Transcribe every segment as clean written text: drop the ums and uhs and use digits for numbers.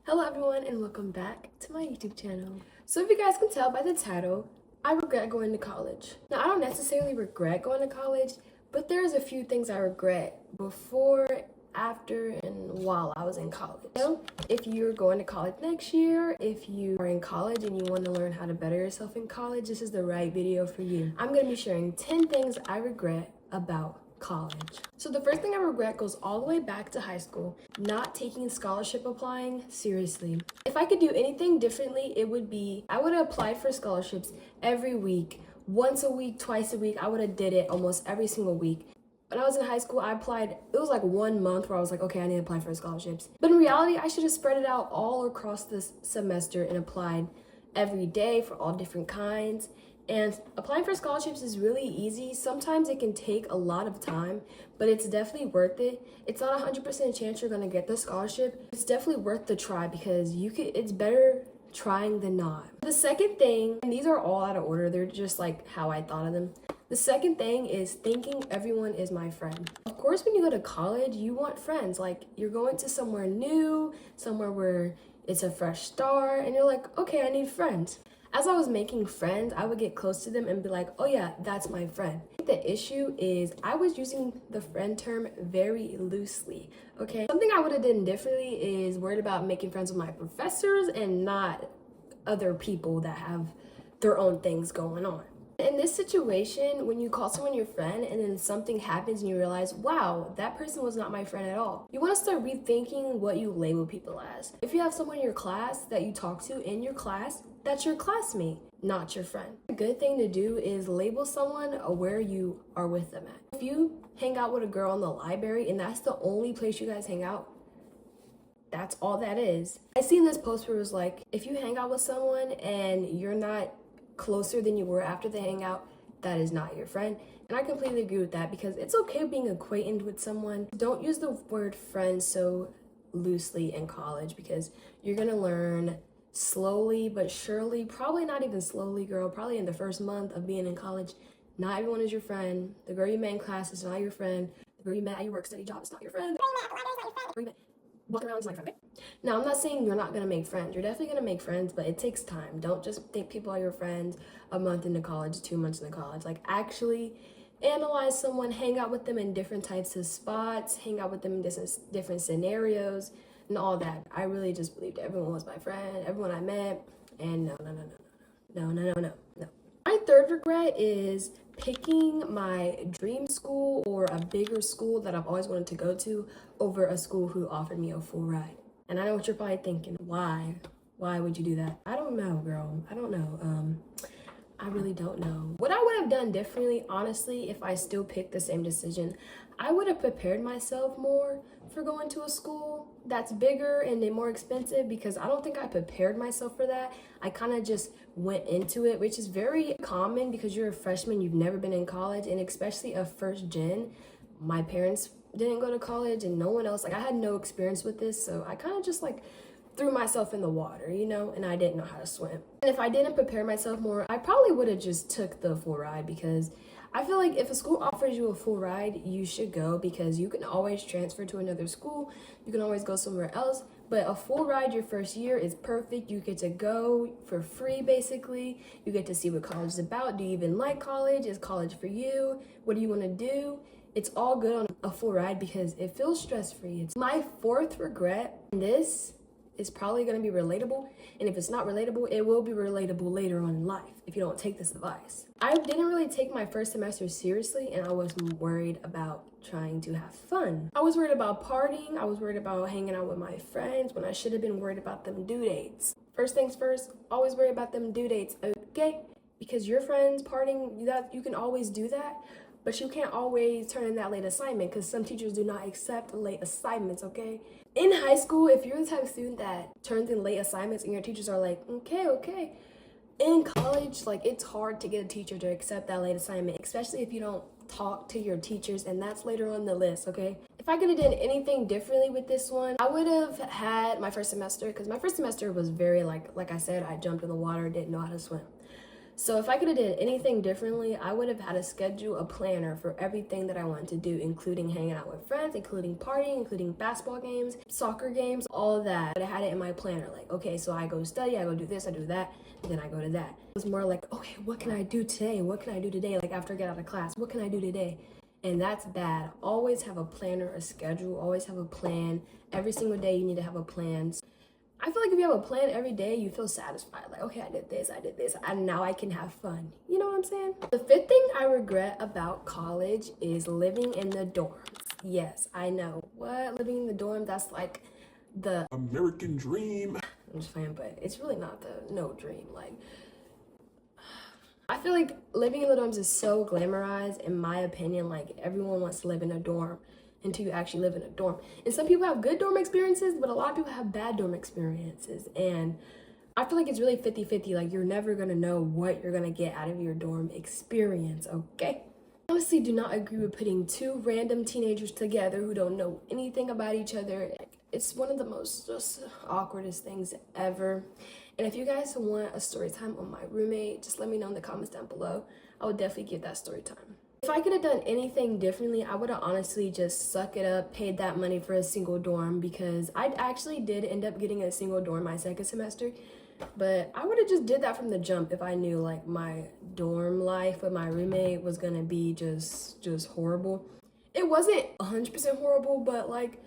Hello everyone and welcome back to my YouTube channel. So if you guys can tell by the title, I regret going to college. Now I don't necessarily regret going to college, but there's a few things I regret before, after, and while I was in college. So if you're going to college next year, if you are in college and you want to learn how to better yourself in college, this is the right video for you. I'm going to be sharing 10 things I regret about college. So the first thing I regret goes all the way back to high school, not taking scholarship applying seriously. If I could do anything differently, it would be I would have applied for scholarships every week, once a week, twice a week. I would have did it almost every single week. When I was in high school, I applied, it was like 1 month where I was like, okay, I need to apply for scholarships. But in reality, I should have spread it out all across this semester and applied every day for all different kinds. And applying for scholarships is really easy. Sometimes it can take a lot of time, but it's definitely worth it. It's not 100% chance you're gonna get the scholarship. It's definitely worth the try because it's better trying than not. The second thing, and these are all out of order, they're just like how I thought of them. The second thing is thinking everyone is my friend. Of course, when you go to college, you want friends. Like you're going to somewhere new, somewhere where it's a fresh start, and you're like, okay, I need friends. As I was making friends, I would get close to them and be like, oh yeah, that's my friend. The issue is I was using the friend term very loosely, okay? Something I would have done differently is worried about making friends with my professors and not other people that have their own things going on. In this situation, when you call someone your friend and then something happens and you realize, wow, that person was not my friend at all. You want to start rethinking what you label people as. If you have someone in your class that you talk to in your class, that's your classmate, not your friend. A good thing to do is label someone where you are with them at. If you hang out with a girl in the library and that's the only place you guys hang out, that's all that is. I seen this post where it was like, if you hang out with someone and you're not closer than you were after the hangout, that is not your friend. And I completely agree with that because it's okay being acquainted with someone. Don't use the word friend so loosely in college because you're gonna learn slowly but surely, probably not even slowly, girl, probably in the first month of being in college, not everyone is your friend. The girl you met in class is not your friend. The girl you met at your work study job is not your friend. The girl you met walking around is not your friend. Now, I'm not saying you're not gonna make friends. You're definitely gonna make friends, but it takes time. Don't just think people are your friends a month into college, 2 months into college. Like, actually analyze someone, hang out with them in different types of spots, hang out with them in different scenarios, and all that. I really just believed everyone was my friend, everyone I met, and no. My third regret is picking my dream school or a bigger school that I've always wanted to go to over a school who offered me a full ride. And I know what you're probably thinking, why? Why would you do that? I don't know, girl. I don't know. I really don't know. What I would have done differently, honestly, if I still picked the same decision, I would have prepared myself more for going to a school that's bigger and then more expensive because I don't think I prepared myself for that. I kind of just went into it, which is very common because you're a freshman, you've never been in college, and especially a first gen. My parents didn't go to college and no one else. Like I had no experience with this, so I kind of just like threw myself in the water, you know, and I didn't know how to swim. And if I didn't prepare myself more, I probably would have just took the full ride because I feel like if a school offers you a full ride, you should go because you can always transfer to another school. You can always go somewhere else. But a full ride your first year is perfect. You get to go for free, basically. You get to see what college is about. Do you even like college? Is college for you? What do you want to do? It's all good on a full ride because it feels stress-free. It's my fourth regret. This is probably going to be relatable, and if it's not relatable, it will be relatable later on in life if you don't take this advice. I didn't really take my first semester seriously, and I was worried about trying to have fun. I was worried about partying. I was worried about hanging out with my friends when I should have been worried about them due dates. First things first, always worry about them due dates, okay? Because your friends partying, you can always do that, but you can't always turn in that late assignment because some teachers do not accept late assignments, okay? In high school, if you're the type of student that turns in late assignments and your teachers are like, okay. In college, like it's hard to get a teacher to accept that late assignment, especially if you don't talk to your teachers, and that's later on the list, okay? If I could have done anything differently with this one, I would have had my first semester, because my first semester was very like I said, I jumped in the water, didn't know how to swim. So if I could have did anything differently, I would have had to schedule a planner for everything that I wanted to do, including hanging out with friends, including partying, including basketball games, soccer games, all of that. But I had it in my planner, like, okay, so I go study, I go do this, I do that, and then I go to that. It was more like, okay, what can I do today? What can I do today? Like after I get out of class, what can I do today? And that's bad. Always have a planner, a schedule, always have a plan. Every single day you need to have a plan. I feel like if you have a plan every day, you feel satisfied. Like, okay, I did this, and now I can have fun. You know what I'm saying? The fifth thing I regret about college is living in the dorms. Yes, I know. What? Living in the dorm, that's like the American dream. I'm just playing, but it's really not no dream. Like, I feel like living in the dorms is so glamorized, in my opinion. Like, everyone wants to live in a dorm until you actually live in a dorm. And some people have good dorm experiences, but a lot of people have bad dorm experiences. And I feel like it's really 50-50. Like, you're never gonna know what you're gonna get out of your dorm experience, okay? I honestly do not agree with putting two random teenagers together who don't know anything about each other. It's one of the most just awkwardest things ever. And if you guys want a story time on my roommate, just let me know in the comments down below. I would definitely give that story time. If I could have done anything differently, I would have honestly just suck it up, paid that money for a single dorm, because I actually did end up getting a single dorm my second semester. But I would have just did that from the jump if I knew like my dorm life with my roommate was gonna be just horrible. It wasn't 100% horrible, but like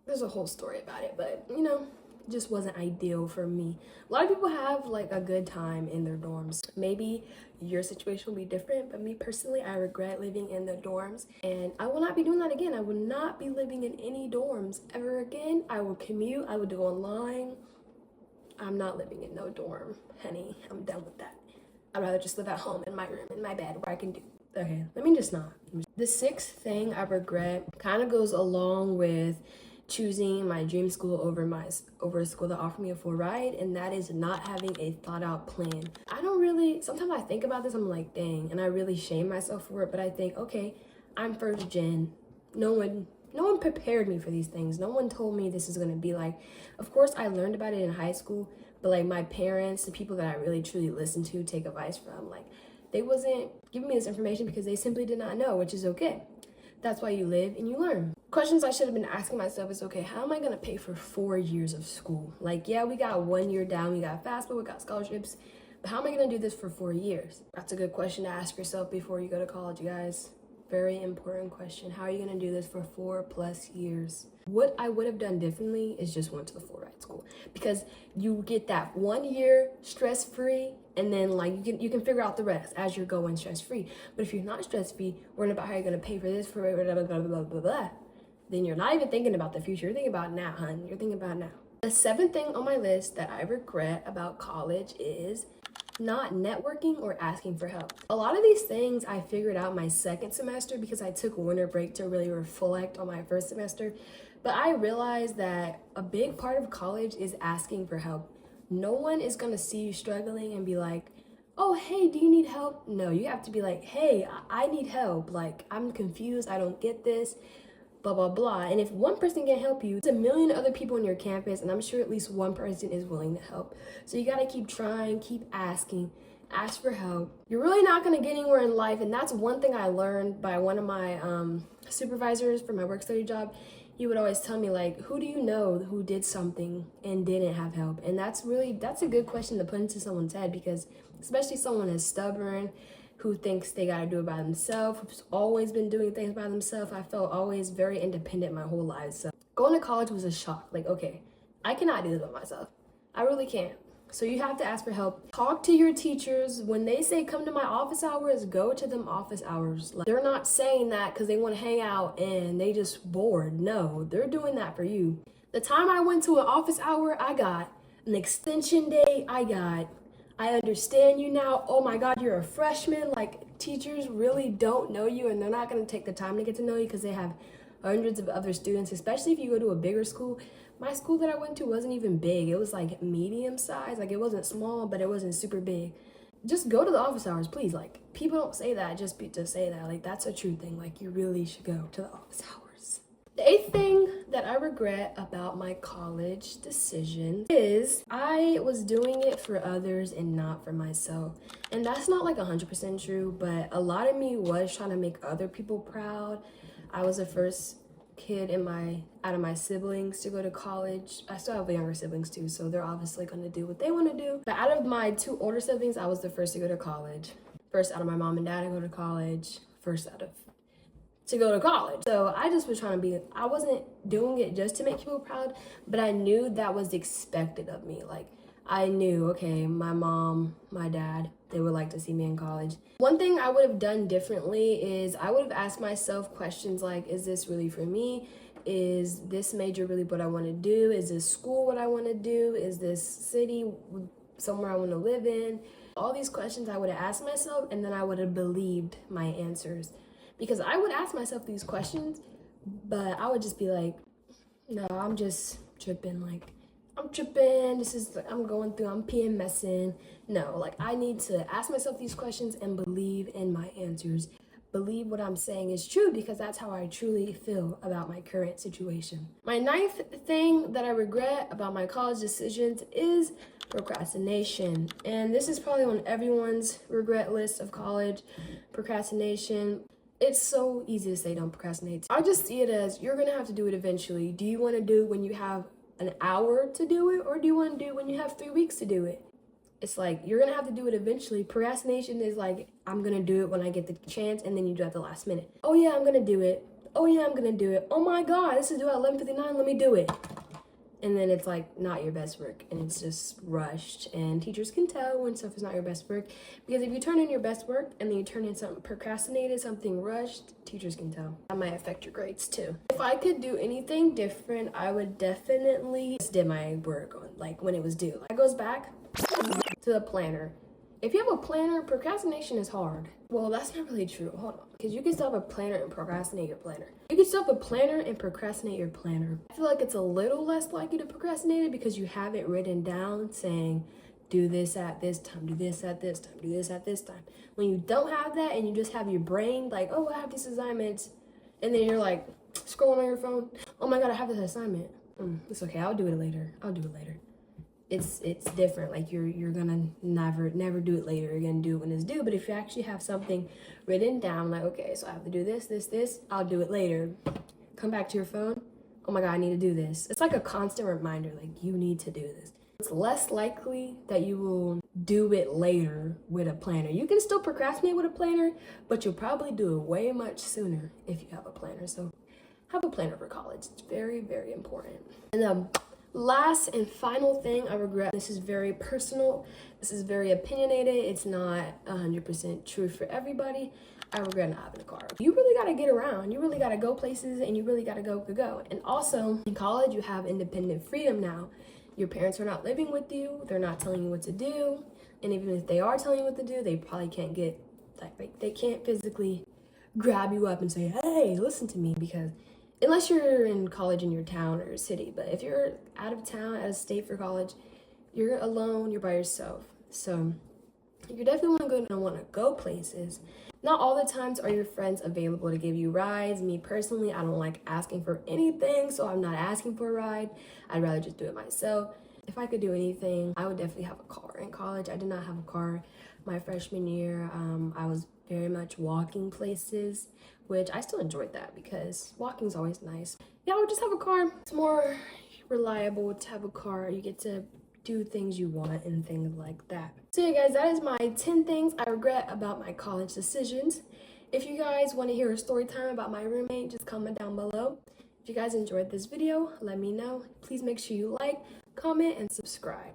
there's a whole story about it, but you know, just wasn't ideal for me. A lot of people have like a good time in their dorms. Maybe your situation will be different, but me personally, I regret living in the dorms, and I will not be doing that again. I will not be living in any dorms ever again. I will commute, I will do online. I'm not living in no dorm, honey. I'm done with that. I'd rather just live at home in my room, in my bed, where I can do. Okay, let me just not. The sixth thing I regret kind of goes along with choosing my dream school over a school that offered me a full ride, and that is not having a thought out plan. Sometimes I think about this, I'm like, dang, and I really shame myself for it, but I think, okay, I'm first gen. No one prepared me for these things. No one told me this is gonna be like. Of course, I learned about it in high school, but like my parents, the people that I really truly listen to, take advice from, like they wasn't giving me this information because they simply did not know, which is okay. That's why you live and you learn. Questions I should have been asking myself is, okay, how am I gonna pay for 4 years of school? Like, yeah, we got 1 year down, we got FAFSA, we got scholarships, but how am I gonna do this for 4 years? That's a good question to ask yourself before you go to college, you guys. Very important question. How are you gonna do this for 4+ years? What I would have done differently is just went to the full ride school, because you get that 1 year stress-free, and then like you can figure out the rest as you're going stress-free. But if you're not stress-free, worrying about how you're gonna pay for this, for blah, blah, blah, blah, blah, blah, then you're not even thinking about the future. You're thinking about now, hun. You're thinking about now. The seventh thing on my list that I regret about college is not networking or asking for help. A lot of these things I figured out my second semester because I took a winter break to really reflect on my first semester. But I realized that a big part of college is asking for help. No one is gonna see you struggling and be like, oh, hey, do you need help? No, you have to be like, hey, I need help. Like, I'm confused, I don't get this, blah, blah, blah. And if one person can help you, there's a million other people on your campus, and I'm sure at least one person is willing to help. So you gotta keep trying, keep asking, ask for help. You're really not gonna get anywhere in life, and that's one thing I learned by one of my supervisors for my work study job. He would always tell me, like, who do you know who did something and didn't have help? And that's a good question to put into someone's head, because especially someone as stubborn, who thinks they gotta do it by themselves, who's always been doing things by themselves. I felt always very independent my whole life. So going to college was a shock. Like, okay, I cannot do this by myself. I really can't. So you have to ask for help. Talk to your teachers. When they say come to my office hours, go to them office hours. Like, they're not saying that because they want to hang out and they just bored. No, they're doing that for you. The time I went to an office hour, I got an extension day. I understand you now. Oh my God, you're a freshman. Like, teachers really don't know you, and they're not going to take the time to get to know you because they have hundreds of other students, especially if you go to a bigger school. My school that I went to wasn't even big. It was like medium size. Like, it wasn't small, but it wasn't super big. Just go to the office hours, please. Like, people don't say that just to say that. Like, that's a true thing. Like, you really should go to the office hours. The eighth thing that I regret about my college decision is I was doing it for others and not for myself. And that's not like 100% true, but a lot of me was trying to make other people proud. I was the first kid out of my siblings to go to college. I still have younger siblings too, so they're obviously going to do what they want to do. But out of my two older siblings, I was the first to go to college. First out of my mom and dad to go to college. First out of to go to college. So I just was trying to be, I wasn't doing it just to make people proud, but I knew that was expected of me. Like, I knew, okay, my mom, my dad, they would like to see me in college. One thing I would have done differently is I would have asked myself questions like, is this really for me? Is this major really what I want to do? Is this school what I want to do? Is this city somewhere I want to live in? All these questions I would have asked myself, and then I would have believed my answers. Because I would ask myself these questions, but I would just be like, no, I'm just tripping. Like, I'm tripping. I'm going through, I'm PMSing. No, like, I need to ask myself these questions and believe in my answers. Believe what I'm saying is true, because that's how I truly feel about my current situation. My ninth thing that I regret about my college decisions is procrastination. And this is probably on everyone's regret list of college, procrastination. It's so easy to say don't procrastinate. I just see it as you're gonna have to do it eventually. Do you wanna do it when you have an hour to do it, or do you wanna do it when you have 3 weeks to do it? It's like, you're gonna have to do it eventually. Procrastination is like, I'm gonna do it when I get the chance, and then you do it at the last minute. Oh yeah, I'm gonna do it. Oh yeah, I'm gonna do it. Oh my God, this is due at 11:59, let me do it. And then it's like not your best work, and it's just rushed, and teachers can tell when stuff is not your best work, because if you turn in your best work and then you turn in something procrastinated, something rushed, teachers can tell. That might affect your grades too. If I could do anything different, I would definitely just did my work on like when it was due. It goes back to the planner. If you have a planner, procrastination is hard. Well, that's not really true. Hold on. Because you can still have a planner and procrastinate your planner. You can still have a planner and procrastinate your planner. I feel like it's a little less likely to procrastinate it because you have it written down saying, do this at this time, do this at this time, do this at this time. When you don't have that and you just have your brain like, oh, I have these assignments. And then you're like scrolling on your phone. Oh my God, I have this assignment. It's okay. I'll do it later. I'll do it later. It's different. Like you're gonna never do it later. You're gonna do it when it's due. But if you actually have something written down, like, okay, so I have to do this, I'll do it later. Come back to your phone. Oh my God, I need to do this. It's like a constant reminder, like you need to do this. It's less likely that you will do it later with a planner. You can still procrastinate with a planner, but you'll probably do it way much sooner if you have a planner. So have a planner for college. It's very, very important. And last and final thing I regret, this is very personal, this is very opinionated, it's not 100% true for everybody. I regret not having a car. You really gotta get around, you really gotta go places, and you really gotta go. And also, in college, you have independent freedom now. Your parents are not living with you, they're not telling you what to do, and even if they are telling you what to do, they probably can't they can't physically grab you up and say, hey, listen to me, because unless you're in college in your town or city, but if you're out of town, out of state for college, you're alone, you're by yourself. So you're definitely gonna want to go places. Not all the times are your friends available to give you rides. Me personally, I don't like asking for anything, so I'm not asking for a ride. I'd rather just do it myself. If I could do anything, I would definitely have a car. In college, I did not have a car. My freshman year, I was very much walking places, which I still enjoyed that because walking is always nice. Yeah, I would just have a car. It's more reliable to have a car. You get to do things you want and things like that. So yeah, guys, that is my 10 things I regret about my college decisions. If you guys want to hear a story time about my roommate, just comment down below. If you guys enjoyed this video, let me know. Please make sure you like, comment, and subscribe.